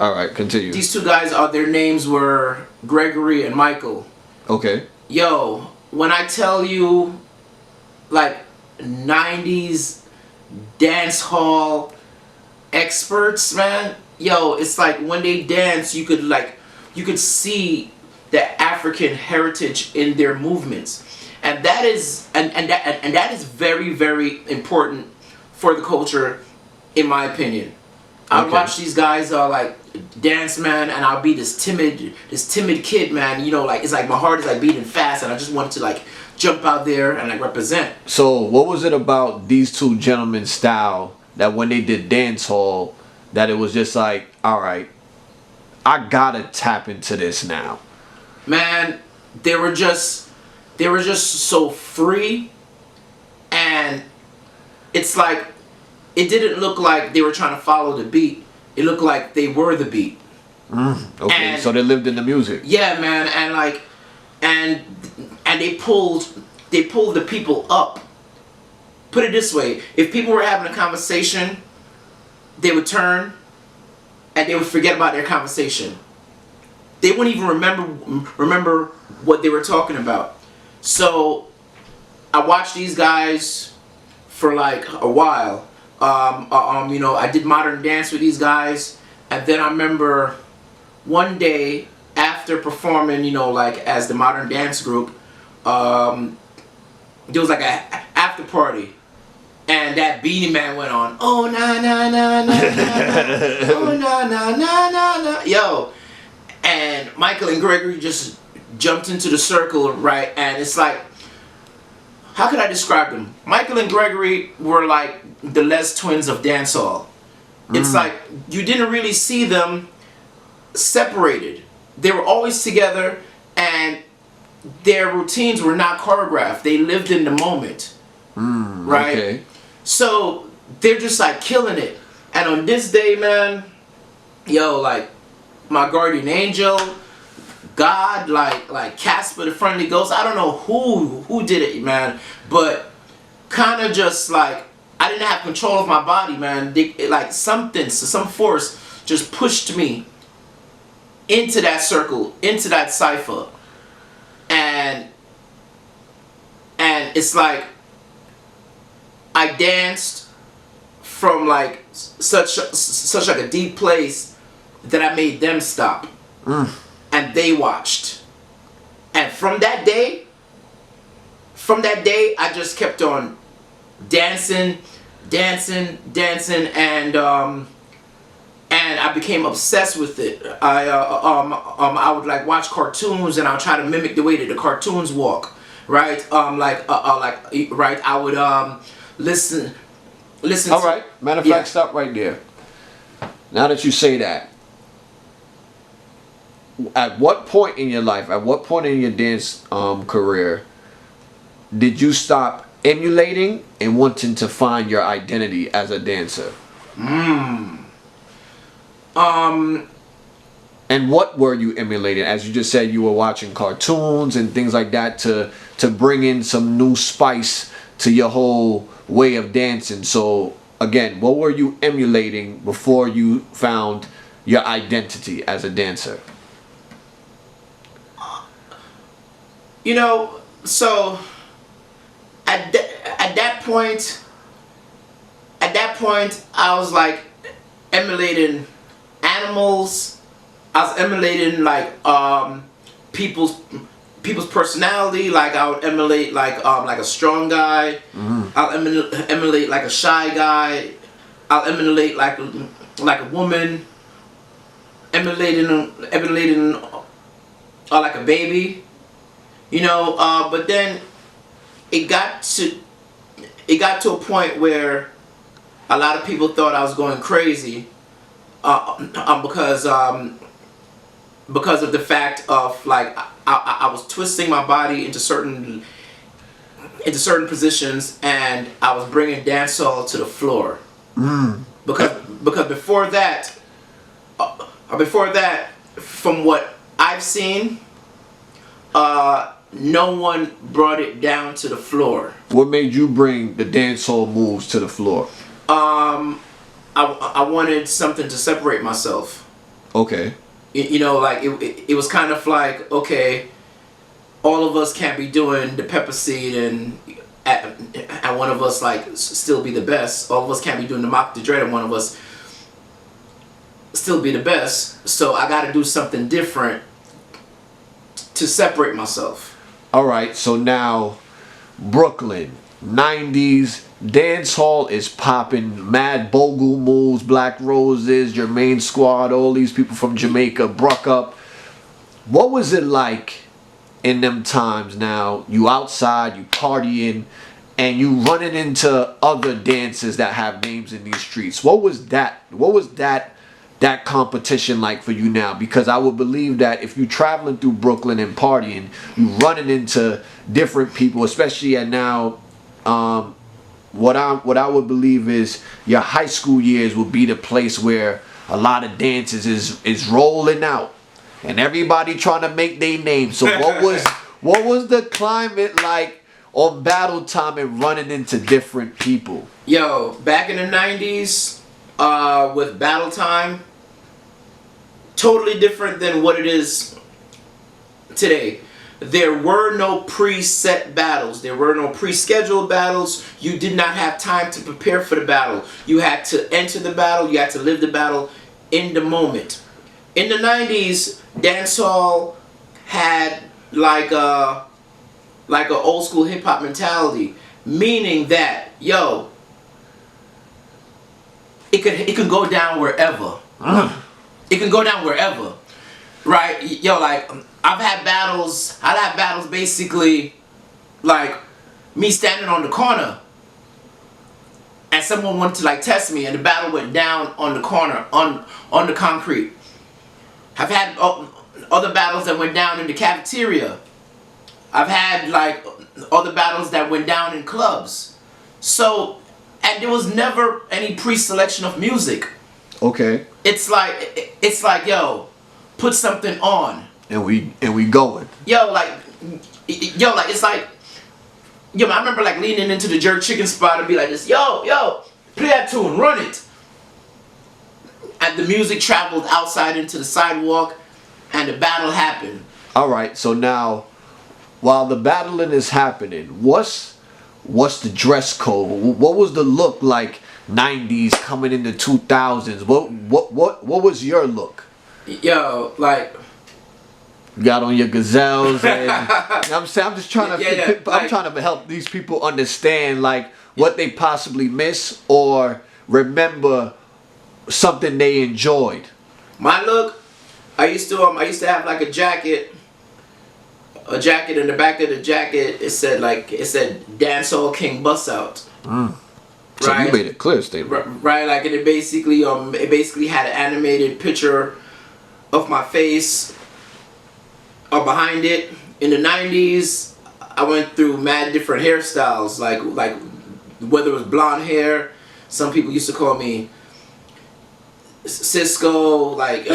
All right, continue. These two guys, their names were Gregory and Michael. Okay. Yo, when I tell you, like, 90s dance hall experts, man, yo, it's like when they dance, you could see the African heritage in their movements. And that is that is very, very important for the culture, in my opinion. I would watch these guys like dance, man, and I'll be this timid kid, man. You know, like it's like my heart is like beating fast, and I just wanted to like jump out there and like represent. So, what was it about these two gentlemen's style that when they did dancehall, that it was just like, all right, I gotta tap into this now? Man, they were just so free, and it's like it didn't look like they were trying to follow the beat. It looked like they were the beat. Okay, and, so they lived in the music. Yeah, man, and like, and they pulled the people up. Put it this way: if people were having a conversation, they would turn, and they would forget about their conversation. They wouldn't even remember what they were talking about. So I watched these guys for like a while. You know, I did modern dance with these guys, and then I remember one day after performing, you know, like as the modern dance group, there was like a after party, and that Beanie Man went on. Oh na na na na na, oh na na na na na, yo, and Michael and Gregory just jumped into the circle, right? And it's like, how could I describe them? Michael and Gregory were like the Les twins of dancehall. It's like you didn't really see them separated. They were always together, and their routines were not choreographed. They lived in the moment, right? Okay. So they're just like killing it. And on this day, man, yo, like my guardian angel, God, like Casper the Friendly Ghost. I don't know who did it, man, but kind of just like I didn't have control of my body, man. Like some force just pushed me into that circle, into that cipher, and it's like I danced from like such like a deep place that I made them stop. And they watched. And from that day, I just kept on dancing, and I became obsessed with it. I would like watch cartoons, and I would try to mimic the way that the cartoons walk, right? Right. I would listen. All right. Matter of fact, stop right there. Now that you say that, at what point in your life, at what point in your dance career, did you stop emulating and wanting to find your identity as a dancer? And what were you emulating? As you just said, you were watching cartoons and things like that to bring in some new spice to your whole way of dancing. So again, what were you emulating before you found your identity as a dancer? You know, so at that point, I was like emulating animals. I was emulating like people's personality. Like I would emulate like a strong guy. I'll emulate like a shy guy. I'll emulate like a woman. Emulating like a baby. You know, but then it got to a point where a lot of people thought I was going crazy because of the fact of like I was twisting my body into certain positions, and I was bringing dancehall to the floor. Because before that, from what I've seen, no one brought it down to the floor. What made you bring the dancehall moves to the floor? I wanted something to separate myself. Okay. You know, like it was kind of like, okay, all of us can't be doing the pepper seed and one of us like still be the best. All of us can't be doing the mock the dread and one of us still be the best. So I got to do something different to separate myself. All right. So now, Brooklyn, 90s dance hall is popping. Mad Bogle moves, Black Roses, Jermaine Squad, all these people from Jamaica, Bruck Up. What was it like in them times? Now you outside, you partying, and you running into other dancers that have names in these streets. What was that? What was that competition like for you now? Because I would believe that if you traveling through Brooklyn and partying, you running into different people, especially at now. What I would believe is your high school years will be the place where a lot of dances is rolling out, and everybody trying to make their name. So what was the climate like on battle time and running into different people? Yo, back in the 90s, with battle time, totally different than what it is today. There were no preset battles. There were no pre-scheduled battles. You did not have time to prepare for the battle. You had to enter the battle. You had to live the battle in the moment. In the 90s, dancehall had like a old school hip hop mentality, meaning that it could go down wherever. It can go down wherever, right? Yo, like I've had battles basically like me standing on the corner and someone wanted to like test me and the battle went down on the corner on the concrete. I've had other battles that went down in the cafeteria. I've had like other battles that went down in clubs. So, and there was never any pre-selection of music. Okay. It's like yo, put something on. And we going. Yo, it's like, I remember like leaning into the jerk chicken spot and be like this, yo, play that tune, run it. And the music traveled outside into the sidewalk and the battle happened. All right, so now, while the battling is happening, what's the dress code? What was the look like 90s coming into 2000s? What was your look? Yo, like, you got on your gazelles and I'm saying, I'm just trying to like, I'm trying to help these people understand like what they possibly miss or remember something they enjoyed. My look, I used to have like a jacket in the back of the jacket. It said Dancehall King Bussout. So right? You made it clear statement. Right, like it basically had an animated picture of my face behind it. In the 90s, I went through mad different hairstyles, like whether it was blonde hair, some people used to call me Cisco, like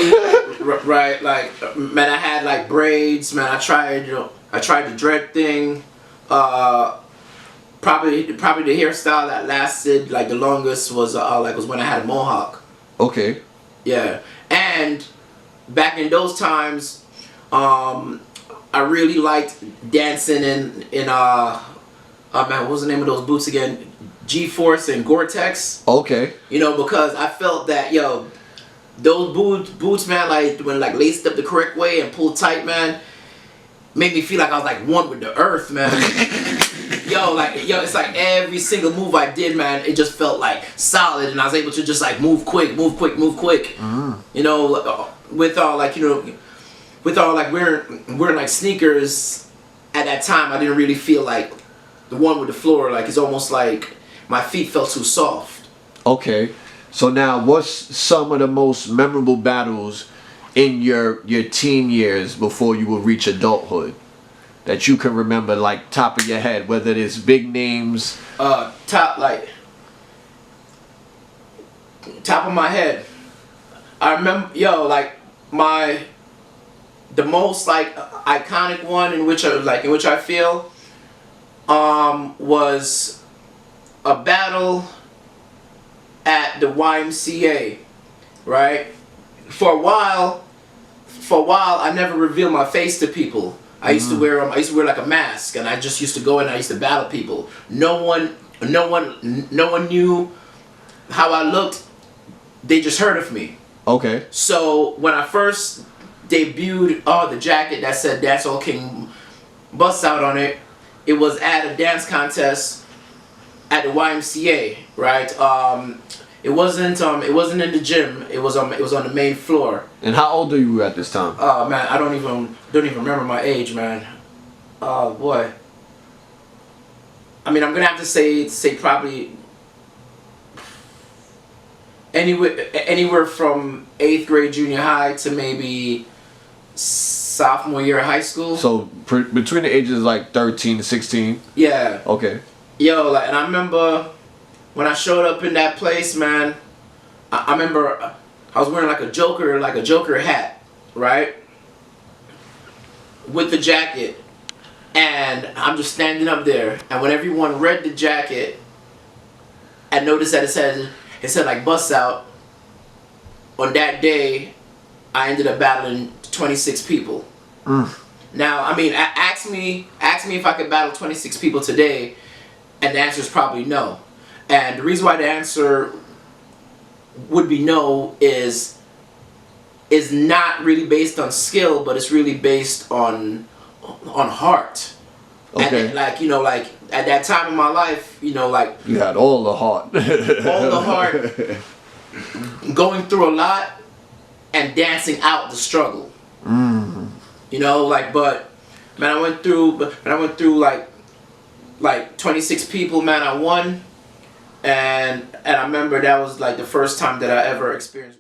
right, like man, I had like braids, man. I tried the dread thing. Probably the hairstyle that lasted like the longest was when I had a mohawk. Okay. Yeah, and back in those times, I really liked dancing in man, what was the name of those boots again? G-Force and Gore-Tex. Okay. You know, because I felt that those boots, man, like when like laced up the correct way and pulled tight, man, made me feel like I was like one with the earth, man. It's like every single move I did, man, it just felt like solid, and I was able to just like move quick. You know, with all like wearing like sneakers at that time, I didn't really feel like the one with the floor. Like it's almost like my feet felt too soft. Okay, so now what's some of the most memorable battles in your teen years before you will reach adulthood that you can remember, like top of your head, whether it is big names? Top of my head, I remember the most like iconic one in which I feel was a battle at the YMCA, right? for a while, I never revealed my face to people. I used to wear like a mask, and I just used to go in and I used to battle people. No one knew how I looked. They just heard of me. Okay. So when I first debuted the jacket that said Dancehall King Bussout on it, it was at a dance contest at the Ymca, right? It wasn't in the gym. It was on the main floor. And how old are you at this time? Oh man, I don't even remember my age, man. Oh boy. I mean, I'm gonna have to say probably anywhere from 8th grade junior high to maybe sophomore year of high school. So between the ages like 13 to 16. Yeah. Okay. Yo, like, and I remember when I showed up in that place, man. I remember I was wearing like a Joker hat, right? With the jacket, and I'm just standing up there. And when everyone read the jacket, I noticed that it said like Bussout. On that day, I ended up battling 26 people. Now, I mean, ask me if I could battle 26 people today, and the answer is probably no. And the reason why the answer would be no is not really based on skill, but it's really based on heart. Okay. And like, you know, like at that time in my life, you know, like you had all the heart. all the heart, going through a lot and dancing out the struggle. You know, like, but man, I went through like 26 people, man. I won, and I remember that was like the first time that I ever experienced